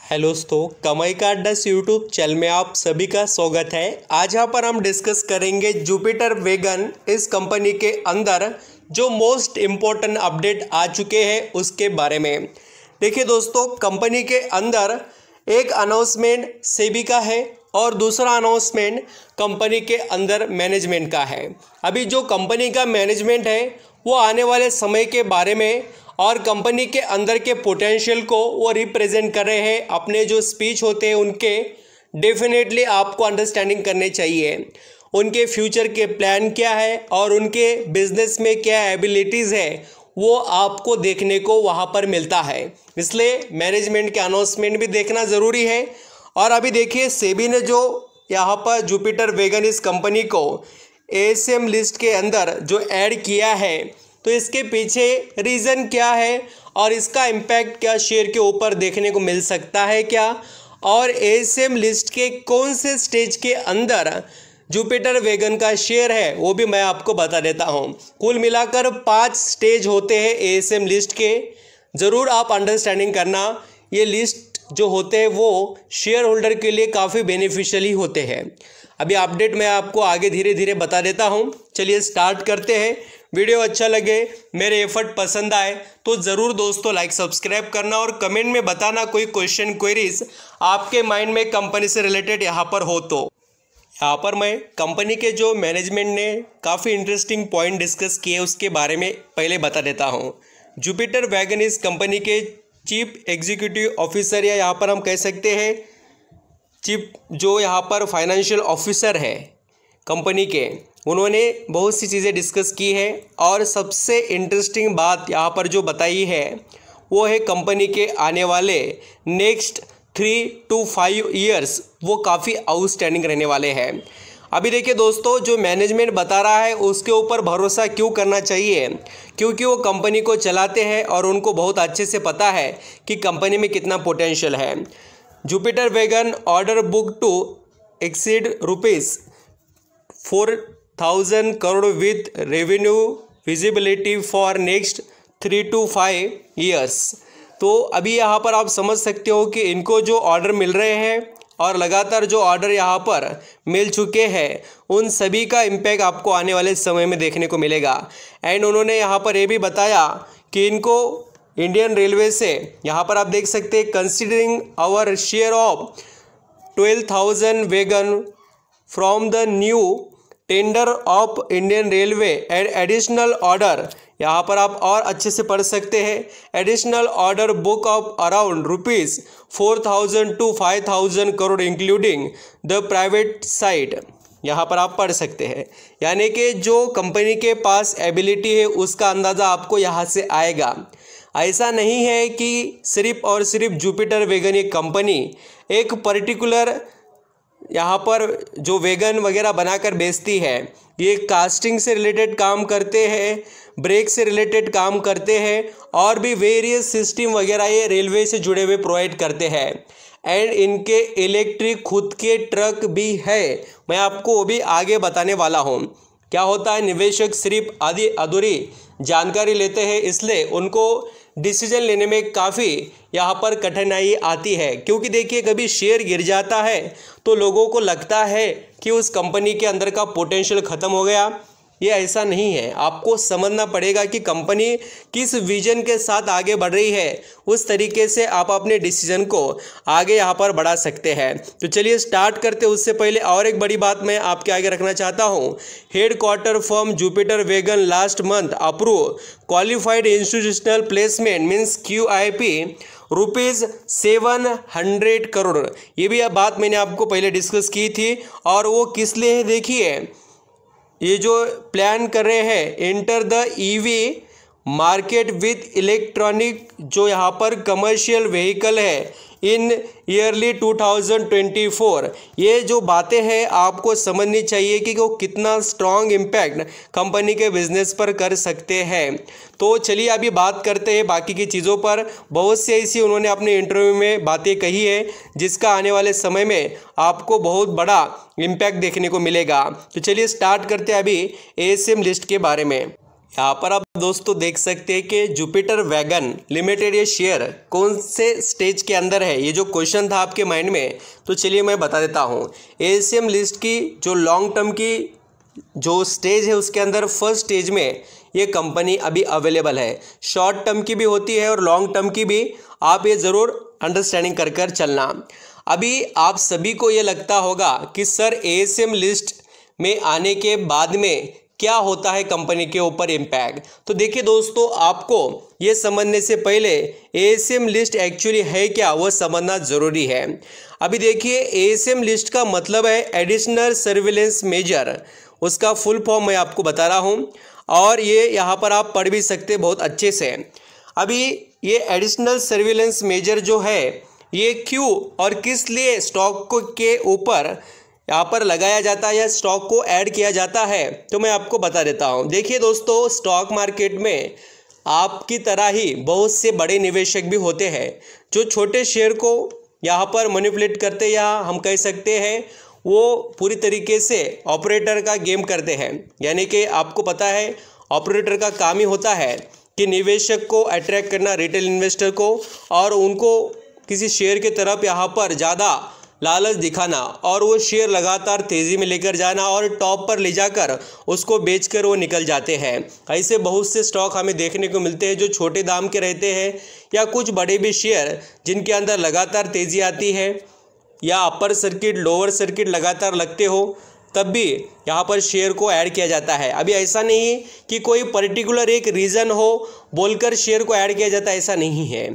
Hello दोस्तों, कमाई का अड्डा यूट्यूब चैनल में आप सभी का स्वागत है। आज यहाँ पर हम डिस्कस करेंगे जुपिटर वैगन इस कंपनी के अंदर जो मोस्ट इम्पोर्टेंट अपडेट आ चुके हैं उसके बारे में। देखिए दोस्तों, कंपनी के अंदर एक अनाउंसमेंट सेबी का है और दूसरा अनाउंसमेंट कंपनी के अंदर मैनेजमेंट का है। अभी जो कंपनी का मैनेजमेंट है वो आने वाले समय के बारे में और कंपनी के अंदर के पोटेंशियल को वो रिप्रेजेंट कर रहे हैं। अपने जो स्पीच होते हैं उनके डेफिनेटली आपको अंडरस्टैंडिंग करने चाहिए। उनके फ्यूचर के प्लान क्या है और उनके बिजनेस में क्या एबिलिटीज़ है वो आपको देखने को वहाँ पर मिलता है। इसलिए मैनेजमेंट के अनाउंसमेंट भी देखना ज़रूरी है। और अभी देखिए, सेबी ने जो यहाँ पर जुपिटर वैगन इस कंपनी को एएसएम लिस्ट के अंदर जो ऐड किया है, तो इसके पीछे रीज़न क्या है और इसका इम्पैक्ट क्या शेयर के ऊपर देखने को मिल सकता है क्या, और एएसएम लिस्ट के कौन से स्टेज के अंदर जुपिटर वैगन का शेयर है वो भी मैं आपको बता देता हूँ। कुल मिलाकर 5 स्टेज होते हैं एएसएम लिस्ट के। ज़रूर आप अंडरस्टैंडिंग करना, ये लिस्ट जो होते हैं वो शेयर होल्डर के लिए काफ़ी बेनिफिशियल ही होते हैं। अभी अपडेट मैं आपको आगे धीरे धीरे बता देता हूँ। चलिए स्टार्ट करते हैं। वीडियो अच्छा लगे, मेरे एफर्ट पसंद आए तो ज़रूर दोस्तों लाइक सब्सक्राइब करना और कमेंट में बताना कोई क्वेश्चन क्वेरीज आपके माइंड में कंपनी से रिलेटेड यहाँ पर हो तो। यहाँ पर मैं कंपनी के जो मैनेजमेंट ने काफ़ी इंटरेस्टिंग पॉइंट डिस्कस किए उसके बारे में पहले बता देता हूँ। जुपिटर वैगन इस कंपनी के चीफ एग्जीक्यूटिव ऑफिसर या यहाँ पर हम कह सकते हैं चीफ जो यहाँ पर फाइनेंशियल ऑफिसर है कंपनी के, उन्होंने बहुत सी चीज़ें डिस्कस की है और सबसे इंटरेस्टिंग बात यहाँ पर जो बताई है वो है कंपनी के आने वाले नेक्स्ट 3 to 5 ईयर्स वो काफ़ी आउटस्टैंडिंग रहने वाले हैं। अभी देखिए दोस्तों, जो मैनेजमेंट बता रहा है उसके ऊपर भरोसा क्यों करना चाहिए, क्योंकि वो कंपनी को चलाते हैं और उनको बहुत अच्छे से पता है कि कंपनी में कितना पोटेंशियल है। Jupiter wagon order book to exceed ₹4,000 crore with revenue visibility for next 3 to 5 years. तो अभी यहाँ पर आप समझ सकते हो कि इनको जो ऑर्डर मिल रहे हैं और लगातार जो ऑर्डर यहाँ पर मिल चुके हैं उन सभी का इम्पैक्ट आपको आने वाले समय में देखने को मिलेगा। एंड उन्होंने यहाँ पर ये भी बताया कि इनको इंडियन रेलवे से यहाँ पर आप देख सकते हैं considering our share of 12,000 wagon from the new tender of Indian railway and additional order, यहाँ पर आप और अच्छे से पढ़ सकते हैं, additional order book of around ₹4,000 to 5,000 crore including the private side, यहाँ पर आप पढ़ सकते हैं। यानी कि जो कंपनी के पास एबिलिटी है उसका अंदाज़ा आपको यहाँ से आएगा। ऐसा नहीं है कि सिर्फ और सिर्फ जुपिटर वैगन ये कंपनी एक पर्टिकुलर यहाँ पर जो वैगन वगैरह बनाकर बेचती है, ये कास्टिंग से रिलेटेड काम करते हैं, ब्रेक से रिलेटेड काम करते हैं और भी वेरियस सिस्टम वगैरह ये रेलवे से जुड़े हुए प्रोवाइड करते हैं। एंड इनके इलेक्ट्रिक खुद के ट्रक भी है, मैं आपको वो भी आगे बताने वाला हूँ। क्या होता है, निवेशक सिर्फ आधी अधूरी जानकारी लेते हैं, इसलिए उनको डिसीजन लेने में काफ़ी यहाँ पर कठिनाई आती है। क्योंकि देखिए, कभी शेयर गिर जाता है तो लोगों को लगता है कि उस कंपनी के अंदर का पोटेंशियल ख़त्म हो गया। ये ऐसा नहीं है। आपको समझना पड़ेगा कि कंपनी किस विजन के साथ आगे बढ़ रही है, उस तरीके से आप अपने डिसीजन को आगे यहाँ पर बढ़ा सकते हैं। तो चलिए स्टार्ट करते। उससे पहले और एक बड़ी बात मैं आपके आगे रखना चाहता हूँ। Head quarter firm Jupiter wagon last month approve qualified institutional placement means QIP ₹700 crore. ये भी बात मैंने आपको पहले डिस्कस की थी। और वो किस लिए है, देखिए ये जो प्लान कर रहे हैं enter the EV market with electronic, जो यहाँ पर कमर्शियल व्हीकल है इन ईयरली 2024। ये जो बातें हैं आपको समझनी चाहिए कि वो कितना स्ट्रॉन्ग इम्पैक्ट कंपनी के बिजनेस पर कर सकते हैं। तो चलिए अभी बात करते हैं बाकी की चीज़ों पर। बहुत सी ऐसी उन्होंने अपने इंटरव्यू में बातें कही है जिसका आने वाले समय में आपको बहुत बड़ा इम्पैक्ट देखने को मिलेगा। तो चलिए स्टार्ट करते हैं अभी एएसएम लिस्ट के बारे में। यहाँ पर आप दोस्तों देख सकते हैं कि जुपिटर वैगन लिमिटेड ये शेयर कौन से स्टेज के अंदर है। ये जो क्वेश्चन था आपके माइंड में, तो चलिए मैं बता देता हूँ। एएसएम लिस्ट की जो लॉन्ग टर्म की जो स्टेज है उसके अंदर फर्स्ट स्टेज में ये कंपनी अभी अवेलेबल है। शॉर्ट टर्म की भी होती है और लॉन्ग टर्म की भी, आप ये ज़रूर अंडरस्टैंडिंग कर चलना। अभी आप सभी को ये लगता होगा कि सर एएसएम लिस्ट में आने के बाद में क्या होता है कंपनी के ऊपर इम्पैक्ट। तो देखिए दोस्तों, आपको ये समझने से पहले एएसएम लिस्ट एक्चुअली है क्या वो समझना ज़रूरी है। अभी देखिए, एएसएम लिस्ट का मतलब है एडिशनल सर्विलेंस मेजर, उसका फुल फॉर्म मैं आपको बता रहा हूँ और ये यहाँ पर आप पढ़ भी सकते बहुत अच्छे से। अभी ये एडिशनल सर्विलेंस मेजर जो है ये क्यों और किस लिए स्टॉक के ऊपर यहाँ पर लगाया जाता है या स्टॉक को ऐड किया जाता है, तो मैं आपको बता देता हूँ। देखिए दोस्तों, स्टॉक मार्केट में आपकी तरह ही बहुत से बड़े निवेशक भी होते हैं जो छोटे शेयर को यहाँ पर मैनिपुलेट करते, या हम कह सकते हैं वो पूरी तरीके से ऑपरेटर का गेम करते हैं। यानी कि आपको पता है ऑपरेटर का काम ही होता है कि निवेशक को अट्रैक्ट करना, रिटेल इन्वेस्टर को, और उनको किसी शेयर की तरफ यहाँ पर ज़्यादा लालच दिखाना और वो शेयर लगातार तेज़ी में लेकर जाना और टॉप पर ले जाकर उसको बेचकर वो निकल जाते हैं। ऐसे बहुत से स्टॉक हमें देखने को मिलते हैं जो छोटे दाम के रहते हैं, या कुछ बड़े भी शेयर जिनके अंदर लगातार तेज़ी आती है या अपर सर्किट लोअर सर्किट लगातार लगते हो, तब भी यहाँ पर शेयर को ऐड किया जाता है। अभी ऐसा नहीं कि कोई पर्टिकुलर एक रीज़न हो बोलकर शेयर को ऐड किया जाता है, ऐसा नहीं है।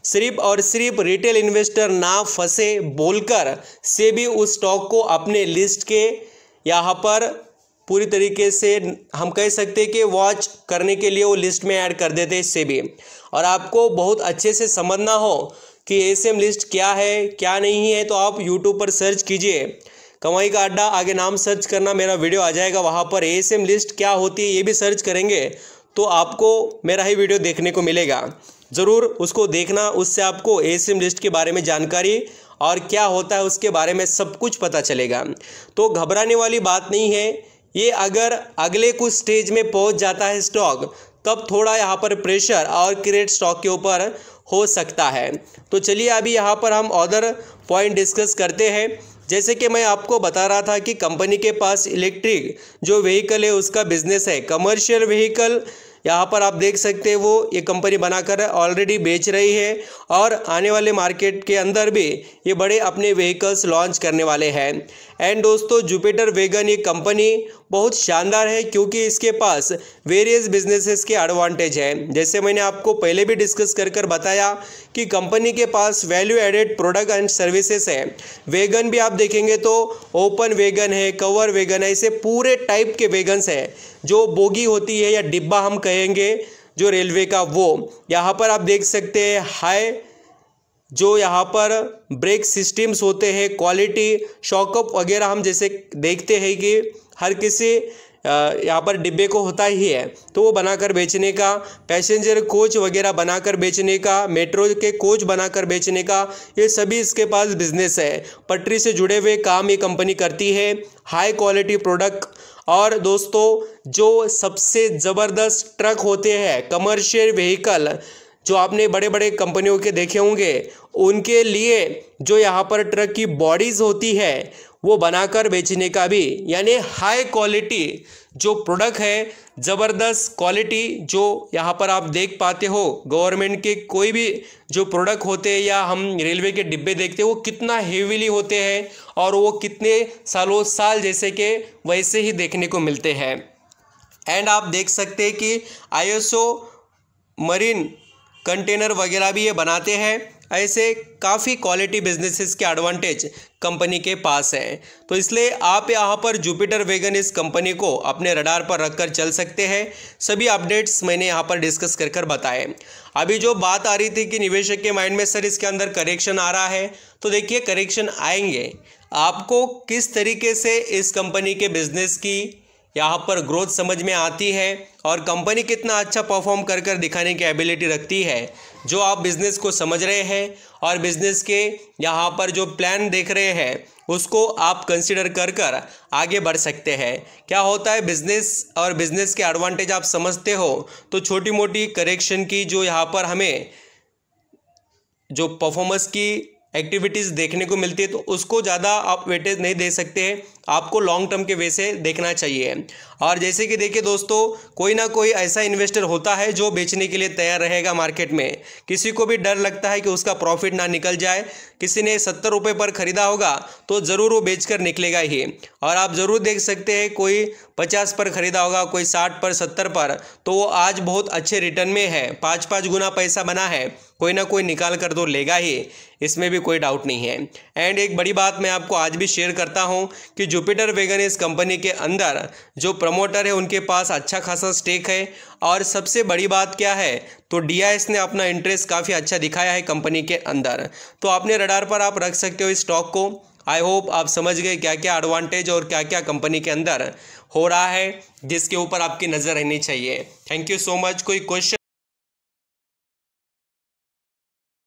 सिर्फ और सिर्फ रिटेल इन्वेस्टर ना फंसे बोलकर से भी उस स्टॉक को अपने लिस्ट के यहाँ पर पूरी तरीके से हम कह सकते हैं कि वॉच करने के लिए वो लिस्ट में ऐड कर देते हैं इससे भी। और आपको बहुत अच्छे से समझना हो कि एएसएम लिस्ट क्या है क्या नहीं है, तो आप यूट्यूब पर सर्च कीजिए, कमाई का अड्डा, आगे नाम सर्च करना, मेरा वीडियो आ जाएगा। वहाँ पर एएसएम लिस्ट क्या होती है ये भी सर्च करेंगे तो आपको मेरा ही वीडियो देखने को मिलेगा। ज़रूर उसको देखना, उससे आपको एएसएम लिस्ट के बारे में जानकारी और क्या होता है उसके बारे में सब कुछ पता चलेगा। तो घबराने वाली बात नहीं है। ये अगर अगले कुछ स्टेज में पहुंच जाता है स्टॉक, तब थोड़ा यहाँ पर प्रेशर और क्रेडिट स्टॉक के ऊपर हो सकता है। तो चलिए अभी यहाँ पर हम अदर पॉइंट डिस्कस करते हैं। जैसे कि मैं आपको बता रहा था कि कंपनी के पास इलेक्ट्रिक जो व्हीकल है उसका बिजनेस है। कमर्शियल व्हीकल यहाँ पर आप देख सकते हैं वो ये कंपनी बनाकर ऑलरेडी बेच रही है और आने वाले मार्केट के अंदर भी ये बड़े अपने व्हीकल्स लॉन्च करने वाले हैं। एंड दोस्तों, जुपिटर वैगन ये कंपनी बहुत शानदार है क्योंकि इसके पास वेरियस बिजनेसेस के एडवांटेज हैं। जैसे मैंने आपको पहले भी डिस्कस कर बताया कि कंपनी के पास value added product and services है। वैगन भी आप देखेंगे तो ओपन वैगन है, कवर वैगन है, ऐसे पूरे टाइप के वैगन्स है। जो बोगी होती है या डिब्बा हम कहेंगे जो रेलवे का, वो यहाँ पर आप देख सकते हैं हाई जो यहाँ पर ब्रेक सिस्टम्स होते हैं, क्वालिटी शॉकअप वगैरह हम जैसे देखते हैं कि हर किसी यहाँ पर डिब्बे को होता ही है, तो वो बनाकर बेचने का, पैसेंजर कोच वगैरह बनाकर बेचने का, मेट्रो के कोच बनाकर बेचने का, ये सभी इसके पास बिजनेस है। पटरी से जुड़े हुए काम ये कंपनी करती है, हाई क्वालिटी प्रोडक्ट। और दोस्तों, जो सबसे ज़बरदस्त ट्रक होते हैं कमर्शियल व्हीकल जो आपने बड़े बड़े कंपनियों के देखे होंगे, उनके लिए जो यहाँ पर ट्रक की बॉडीज़ होती है वो बनाकर बेचने का भी, यानी हाई क्वालिटी जो प्रोडक्ट है, ज़बरदस्त क्वालिटी जो यहाँ पर आप देख पाते हो। गवर्नमेंट के कोई भी जो प्रोडक्ट होते हैं या हम रेलवे के डिब्बे देखते हैं वो कितना हेवीली होते हैं और वो कितने सालों साल जैसे कि वैसे ही देखने को मिलते हैं। एंड आप देख सकते हैं कि आईएसओ मरीन कंटेनर वगैरह भी ये बनाते हैं। ऐसे काफ़ी क्वालिटी बिजनेसेस के एडवांटेज कंपनी के पास हैं, तो इसलिए आप यहाँ पर जुपिटर वैगन इस कंपनी को अपने रडार पर रखकर चल सकते हैं। सभी अपडेट्स मैंने यहाँ पर डिस्कस कर बताए। अभी जो बात आ रही थी कि निवेशक के माइंड में सर इसके अंदर करेक्शन आ रहा है, तो देखिए करेक्शन आएंगे। आपको किस तरीके से इस कंपनी के बिजनेस की यहाँ पर ग्रोथ समझ में आती है और कंपनी कितना अच्छा परफॉर्म कर कर दिखाने की एबिलिटी रखती है। जो आप बिज़नेस को समझ रहे हैं और बिज़नेस के यहाँ पर जो प्लान देख रहे हैं उसको आप कंसिडर कर कर आगे बढ़ सकते हैं। क्या होता है बिज़नेस और बिज़नेस के एडवांटेज आप समझते हो तो छोटी मोटी करेक्शन की जो यहाँ पर हमें जो परफॉर्मेंस की एक्टिविटीज़ देखने को मिलती है तो उसको ज़्यादा आप वेटेज नहीं दे सकते हैं, आपको लॉन्ग टर्म के वे से देखना चाहिए। और जैसे कि देखिए दोस्तों, कोई ना कोई ऐसा इन्वेस्टर होता है जो बेचने के लिए तैयार रहेगा मार्केट में। किसी को भी डर लगता है कि उसका प्रॉफिट ना निकल जाए। किसी ने 70 रुपये पर ख़रीदा होगा तो ज़रूर वो बेचकर निकलेगा ही। और आप ज़रूर देख सकते हैं कोई 50 पर ख़रीदा होगा, कोई 60 पर, 70 पर, तो वो आज बहुत अच्छे रिटर्न में है, 5-5 गुना पैसा बना है, कोई ना कोई निकाल कर तो लेगा ही, इसमें भी कोई डाउट नहीं है। एंड एक बड़ी बात मैं आपको आज भी शेयर करता हूं कि जुपिटर वेगन इस कंपनी के अंदर जो प्रमोटर है उनके पास अच्छा खासा स्टेक है। और सबसे बड़ी बात क्या है तो DIS ने अपना इंटरेस्ट काफ़ी अच्छा दिखाया है कंपनी के अंदर, तो अपने रडार पर आप रख सकते हो इस स्टॉक को। आई होप आप समझ गए क्या क्या एडवांटेज और क्या क्या कंपनी के अंदर हो रहा है जिसके ऊपर आपकी नज़र रहनी चाहिए। Thank you so much. कोई क्वेश्चन